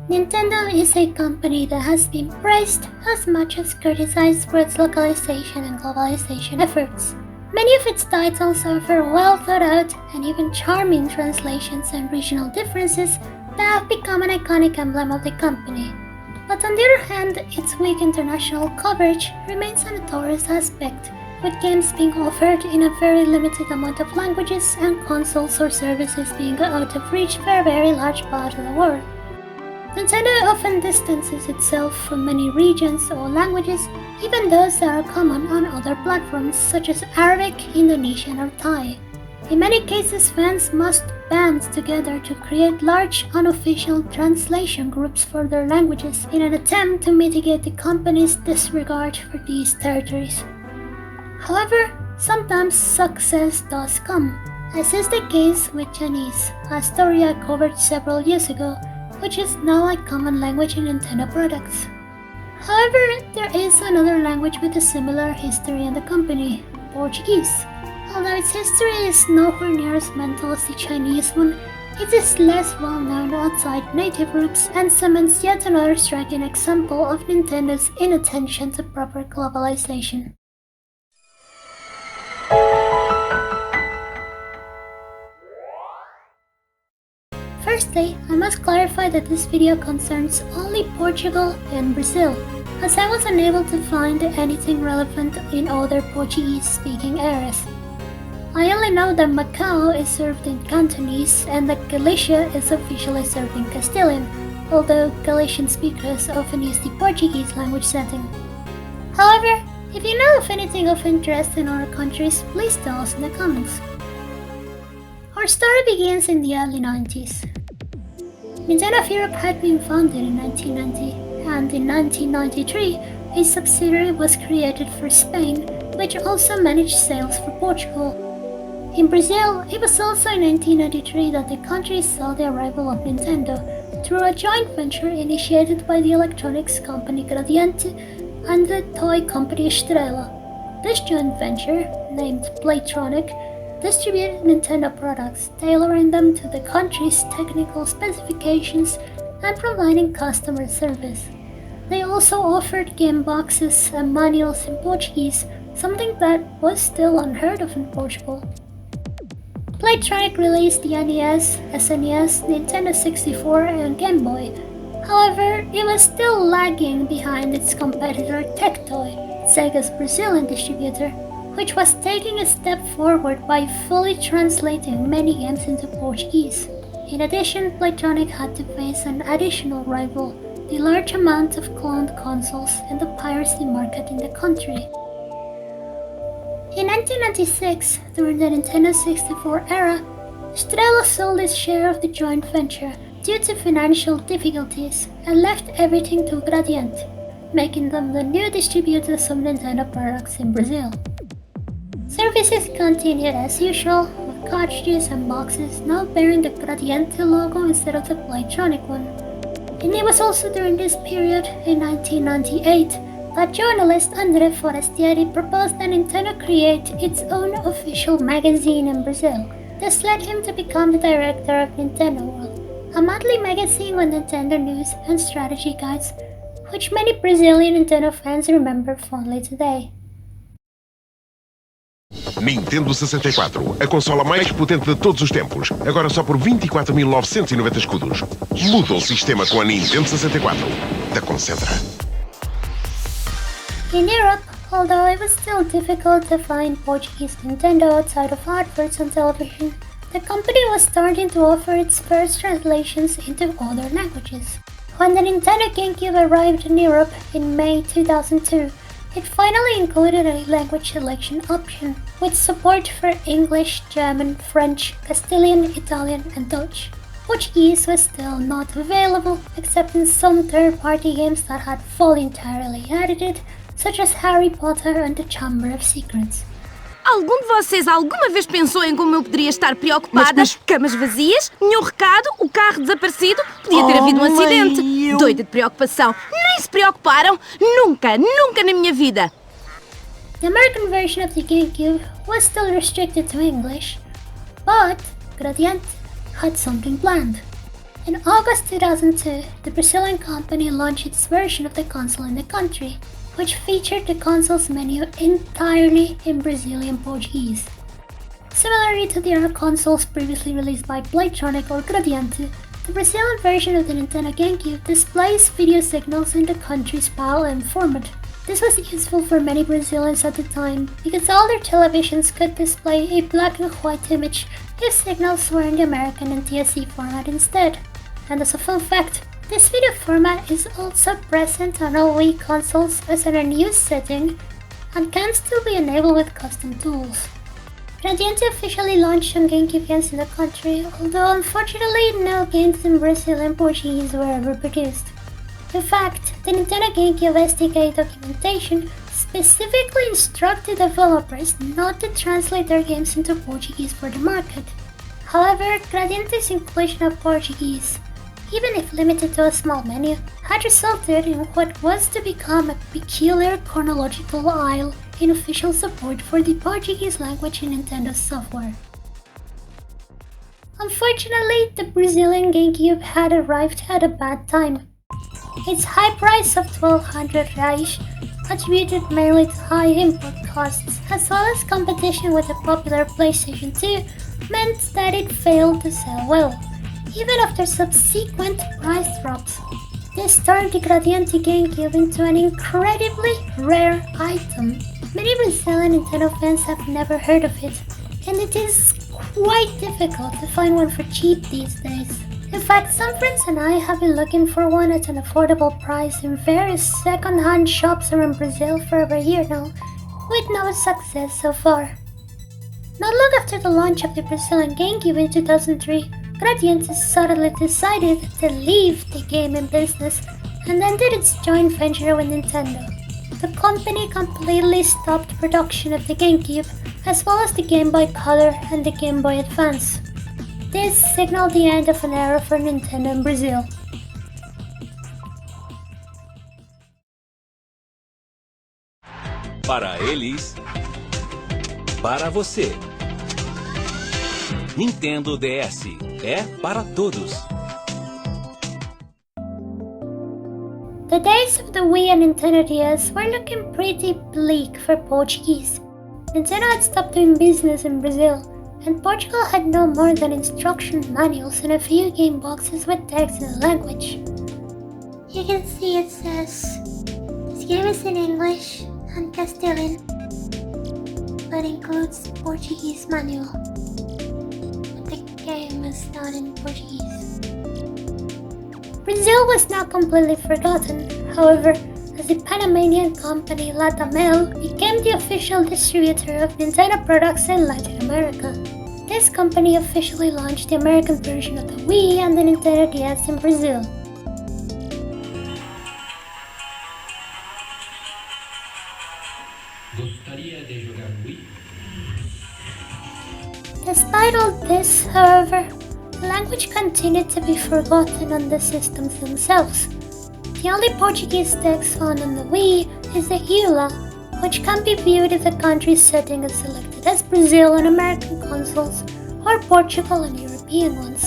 Nintendo is a company that has been praised as much as criticized for its localization and globalization efforts. Many of its titles offer well thought out and even charming translations and regional differences that have become an iconic emblem of the company. But on the other hand, its weak international coverage remains a notorious aspect, with games being offered in a very limited amount of languages and consoles or services being out of reach for a very large part of the world. Nintendo often distances itself from many regions or languages, even those that are common on other platforms such as Arabic, Indonesian or Thai. In many cases, fans must band together to create large unofficial translation groups for their languages in an attempt to mitigate the company's disregard for these territories. However, sometimes success does come, as is the case with Chinese, a story I covered several years ago, which is now a common language in Nintendo products. However, there is another language with a similar history in the company, Portuguese. Although its history is nowhere near as mental as the Chinese one, it is less well known outside native groups and cements yet another striking example of Nintendo's inattention to proper globalization. Firstly, I must clarify that this video concerns only Portugal and Brazil, as I was unable to find anything relevant in other Portuguese-speaking areas. I only know that Macau is served in Cantonese and that Galicia is officially served in Castilian, although Galician speakers often use the Portuguese language setting. However, if you know of anything of interest in other countries, please tell us in the comments. Our story begins in the early 90s. Nintendo of Europe had been founded in 1990, and in 1993, a subsidiary was created for Spain, which also managed sales for Portugal. In Brazil, it was also in 1993 that the country saw the arrival of Nintendo through a joint venture initiated by the electronics company Gradiente and the toy company Estrela. This joint venture, named Playtronic, distributed Nintendo products, tailoring them to the country's technical specifications and providing customer service. They also offered game boxes and manuals in Portuguese, something that was still unheard of in Portugal. Playtronic released the NES, SNES, Nintendo 64 and Game Boy. However, it was still lagging behind its competitor Tectoy, Sega's Brazilian distributor, which was taking a step forward by fully translating many games into Portuguese. In addition, Playtronic had to face an additional rival, the large amount of cloned consoles and the piracy market in the country. In 1996, during the Nintendo 64 era, Estrela sold its share of the joint venture due to financial difficulties and left everything to Gradiente, making them the new distributors of Nintendo products in Brazil. Services continued as usual, with cartridges and boxes now bearing the Gradiente logo instead of the Playtronic one. And it was also during this period, in 1998, that journalist André Forestieri proposed that Nintendo create its own official magazine in Brazil. This led him to become the director of Nintendo World, a monthly magazine with Nintendo news and strategy guides, which many Brazilian Nintendo fans remember fondly today. Nintendo 64, a consola mais potente de todos os tempos, agora só por 24.990 escudos. Muda o sistema com a Nintendo 64 da Concentra. In Europe, although it was still difficult to find Portuguese Nintendo outside of adverts on television, the company was starting to offer its first translations into other languages. When the Nintendo GameCube arrived in Europe in May 2002, it finally included a language selection option, with support for English, German, French, Castilian, Italian, and Dutch. Portuguese was still not available, except in some third-party games that had voluntarily edited, such as Harry Potter and the Chamber of Secrets. Algum de vocês alguma vez pensou em como eu poderia estar preocupada? Camas vazias, nenhum recado, o carro desaparecido, podia ter havido um acidente. Doida de preocupação. Nem se preocuparam. Nunca na minha vida. The American version of the GameCube was still restricted to English, but Gradiente had something planned. In August 2002, the Brazilian company launched its version of the console in the country, which featured the console's menu entirely in Brazilian Portuguese. Similarly to the other consoles previously released by Playtronic or Gradiente, the Brazilian version of the Nintendo GameCube displays video signals in the country's PAL and format. This was useful for many Brazilians at the time, because all their televisions could display a black and white image if signals were in the American and TSC format instead. And as a fun fact, this video format is also present on all Wii consoles as an unused setting and can still be enabled with custom tools. Gradiente officially launched on GameCube games in the country, although unfortunately no games in Brazilian Portuguese were ever produced. In fact, the Nintendo GameCube SDK documentation specifically instructed developers not to translate their games into Portuguese for the market. However, Gradiente's inclusion of Portuguese, even if limited to a small menu, had resulted in what was to become a peculiar chronological aisle in official support for the Portuguese language in Nintendo's software. Unfortunately, the Brazilian GameCube had arrived at a bad time. Its high price of 1,200 reais, attributed mainly to high import costs, as well as competition with the popular PlayStation 2, meant that it failed to sell well, even after subsequent price drops. This turned the Gradiente GameCube into an incredibly rare item. Many Brazilian Nintendo fans have never heard of it, and it is quite difficult to find one for cheap these days. In fact, some friends and I have been looking for one at an affordable price in various second-hand shops around Brazil for over a year now, with no success so far. Not long after the launch of the Brazilian GameCube in 2003, Gradiente suddenly decided to leave the gaming business and ended its joint venture with Nintendo. The company completely stopped production of the GameCube, as well as the Game Boy Color and the Game Boy Advance. This signaled the end of an era for Nintendo in Brazil. Para eles, para você. Nintendo DS é para todos. The days of the Wii and Nintendo DS were looking pretty bleak for Portuguese. Nintendo had stopped doing business in Brazil, and Portugal had no more than instruction manuals and a few game boxes with text in the language. You can see it says, this game is in English and Castilian, but includes Portuguese manual. But the game is not in Portuguese. Brazil was not completely forgotten, however, as the Panamanian company Latamel became the official distributor of Nintendo products in Latin America. This company officially launched the American version of the Wii and the Nintendo DS in Brazil. Despite all this, however, the language continued to be forgotten on the systems themselves. The only Portuguese text found on the Wii is the EULA, which can be viewed if the country's setting is selected as Brazil on American consoles or Portugal on European ones.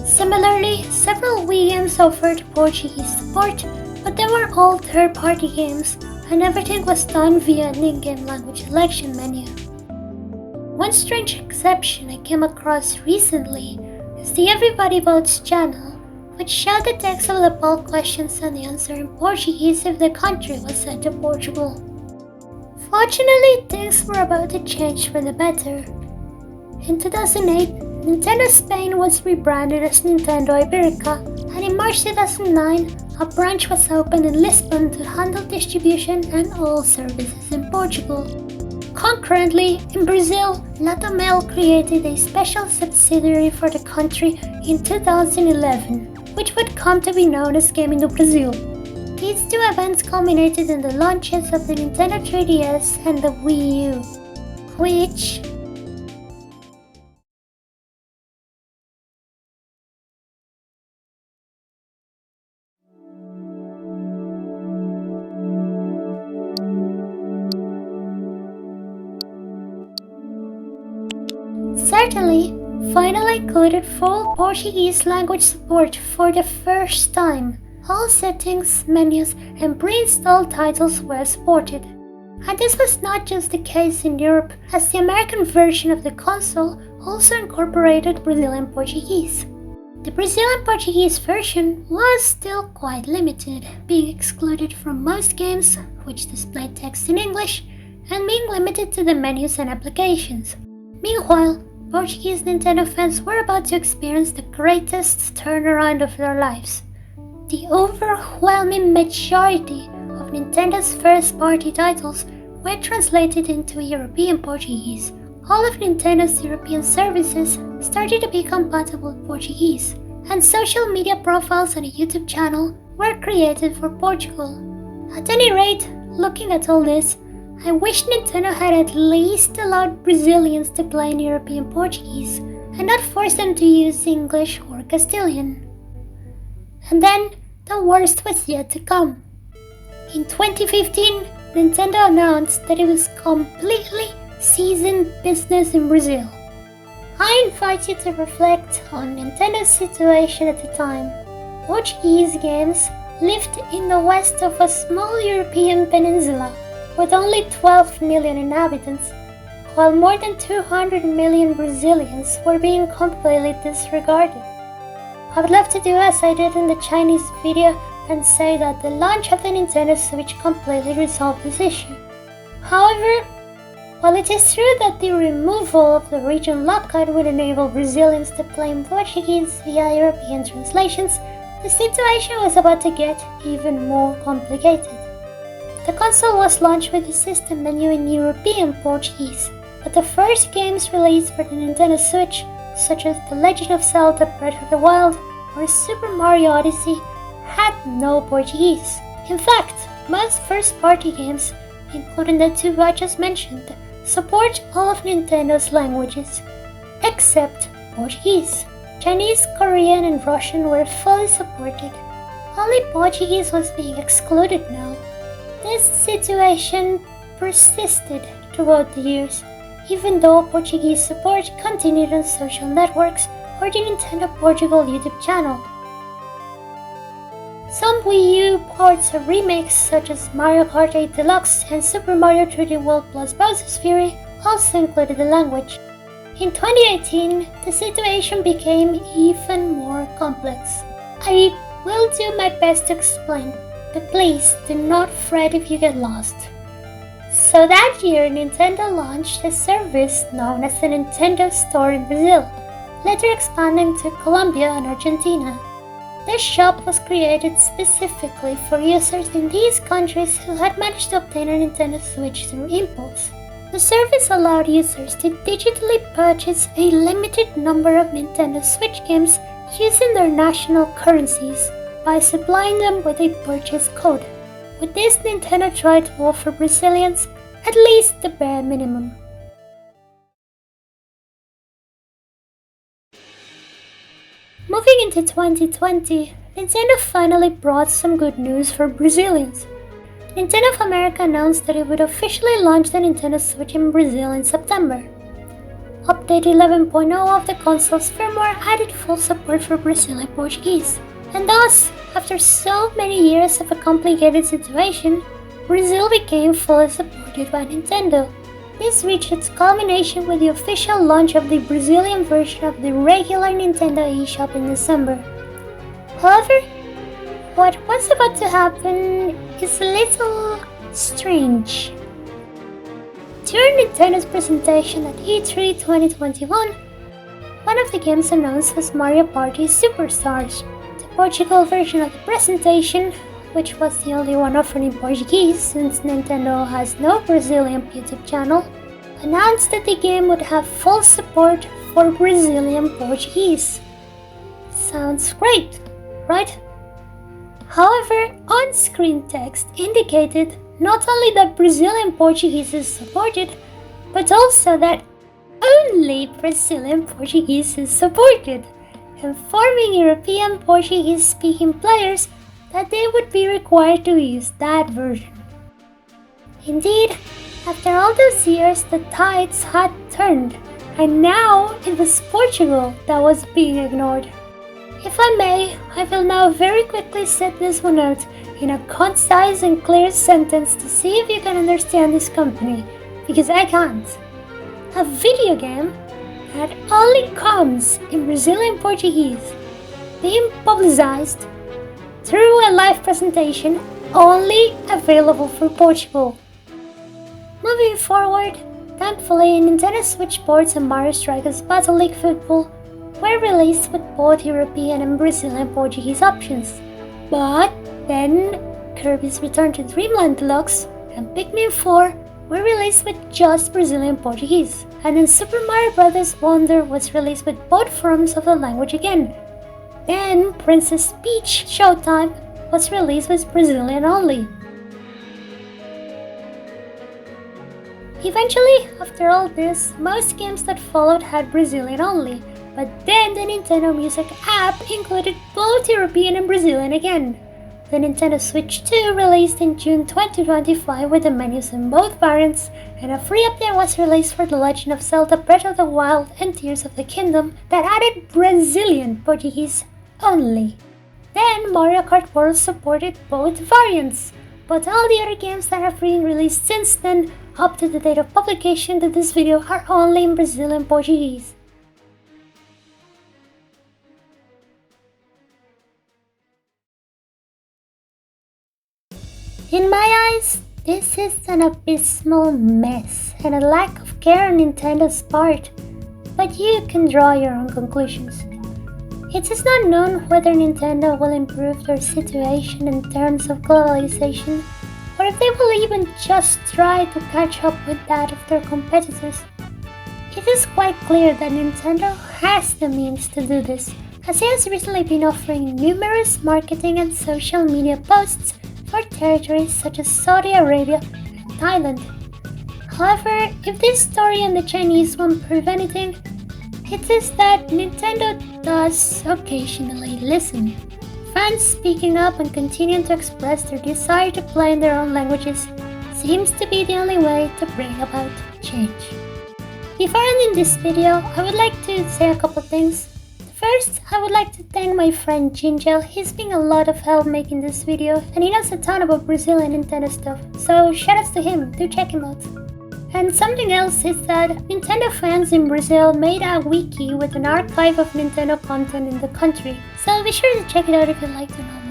Similarly, several Wii games offered Portuguese support, but they were all third-party games, and everything was done via an in-game language selection menu. One strange exception I came across recently is the Everybody Votes channel, which showed the text of the poll questions and the answer in Portuguese if the country was set to Portugal. Fortunately, things were about to change for the better. In 2008, Nintendo Spain was rebranded as Nintendo Ibérica, and in March 2009, a branch was opened in Lisbon to handle distribution and all services in Portugal. Concurrently, in Brazil, Latamel created a special subsidiary for the country in 2011, which would come to be known as Gaming do Brasil. These two events culminated in the launches of the Nintendo 3DS and the Wii U, which certainly, finally included full Portuguese language support for the first time. All settings, menus, and pre-installed titles were supported. And this was not just the case in Europe, as the American version of the console also incorporated Brazilian Portuguese. The Brazilian Portuguese version was still quite limited, being excluded from most games, which displayed text in English, and being limited to the menus and applications. Meanwhile, Portuguese Nintendo fans were about to experience the greatest turnaround of their lives. The overwhelming majority of Nintendo's first-party titles were translated into European Portuguese. All of Nintendo's European services started to be compatible with Portuguese, and social media profiles and a YouTube channel were created for Portugal. At any rate, looking at all this, I wish Nintendo had at least allowed Brazilians to play in European Portuguese and not force them to use English or Castilian. And then, the worst was yet to come. In 2015, Nintendo announced that it was completely ceasing business in Brazil. I invite you to reflect on Nintendo's situation at the time. Portuguese games lived in the west of a small European peninsula with only 12 million inhabitants, while more than 200 million Brazilians were being completely disregarded. I would love to do as I did in the Chinese video and say that the launch of the Nintendo Switch completely resolved this issue. However, while it is true that the removal of the region lockout would enable Brazilians to play in Portuguese via European translations, the situation was about to get even more complicated. The console was launched with the system menu in European Portuguese, but the first games released for the Nintendo Switch, such as The Legend of Zelda Breath of the Wild or Super Mario Odyssey, had no Portuguese. In fact, most first-party games, including the two I just mentioned, support all of Nintendo's languages, except Portuguese. Chinese, Korean, and Russian were fully supported. Only Portuguese was being excluded now. This situation persisted throughout the years, even though Portuguese support continued on social networks or the Nintendo Portugal YouTube channel. Some Wii U ports or remakes such as Mario Kart 8 Deluxe and Super Mario 3D World plus Bowser's Fury also included the language. In 2018, the situation became even more complex. I will do my best to explain, but please do not fret if you get lost. So that year, Nintendo launched a service known as the Nintendo Store in Brazil, later expanding to Colombia and Argentina. This shop was created specifically for users in these countries who had managed to obtain a Nintendo Switch through impulse. The service allowed users to digitally purchase a limited number of Nintendo Switch games using their national currencies by supplying them with a purchase code. With this, Nintendo tried to offer Brazilians at least the bare minimum. Moving into 2020, Nintendo finally brought some good news for Brazilians. Nintendo of America announced that it would officially launch the Nintendo Switch in Brazil in September. Update 11.0 of the console's firmware added full support for Brazilian Portuguese. And thus, after so many years of a complicated situation, Brazil became fully supported by Nintendo. This reached its culmination with the official launch of the Brazilian version of the regular Nintendo eShop in December. However, what was about to happen is a little strange. During Nintendo's presentation at E3 2021, one of the games announced was Mario Party Superstars. The Portugal version of the presentation, which was the only one offered in Portuguese since Nintendo has no Brazilian YouTube channel, announced that the game would have full support for Brazilian Portuguese. Sounds great, right? However, on-screen text indicated not only that Brazilian Portuguese is supported, but also that only Brazilian Portuguese is supported, informing European Portuguese-speaking players that they would be required to use that version. Indeed, after all those years, the tides had turned, And now it was Portugal that was being ignored. If I may, I will now very quickly set this one out in a concise and clear sentence to see if you can understand this company, because I can't. A video game that only comes in Brazilian Portuguese, being publicized through a live presentation only available for Portugal. Moving forward, thankfully Nintendo Switch ports and Mario Strikers Battle League Football were released with both European and Brazilian Portuguese options. But then Kirby's Return to Dreamland Deluxe and Pikmin 4 were released with just Brazilian Portuguese. And then Super Mario Bros. Wonder was released with both forms of the language again. Then Princess Peach Showtime was released with Brazilian only. Eventually, after all this, most games that followed had Brazilian only, but then the Nintendo Music app included both European and Brazilian again. The Nintendo Switch 2 released in June 2025 with the menus in both variants, and a free update was released for The Legend of Zelda Breath of the Wild and Tears of the Kingdom that added Brazilian Portuguese only. Then Mario Kart World supported both variants, but all the other games that have been released since then, up to the date of publication to this video, are only in Brazilian Portuguese. In my eyes, this is an abysmal mess and a lack of care on Nintendo's part, but you can draw your own conclusions. It is not known whether Nintendo will improve their situation in terms of globalization, or if they will even just try to catch up with that of their competitors. It is quite clear that Nintendo has the means to do this, as it has recently been offering numerous marketing and social media posts for territories such as Saudi Arabia and Thailand. However, if this story and the Chinese one prove anything, it is that Nintendo does occasionally listen. Fans speaking up and continuing to express their desire to play in their own languages seems to be the only way to bring about change. Before ending this video, I would like to say a couple things. First, I would like to thank my friend Jinjel. He's been a lot of help making this video, and he knows a ton about Brazilian Nintendo stuff, so shoutouts to him, do check him out. And something else is that Nintendo fans in Brazil made a wiki with an archive of Nintendo content in the country, so be sure to check it out if you'd like to know more.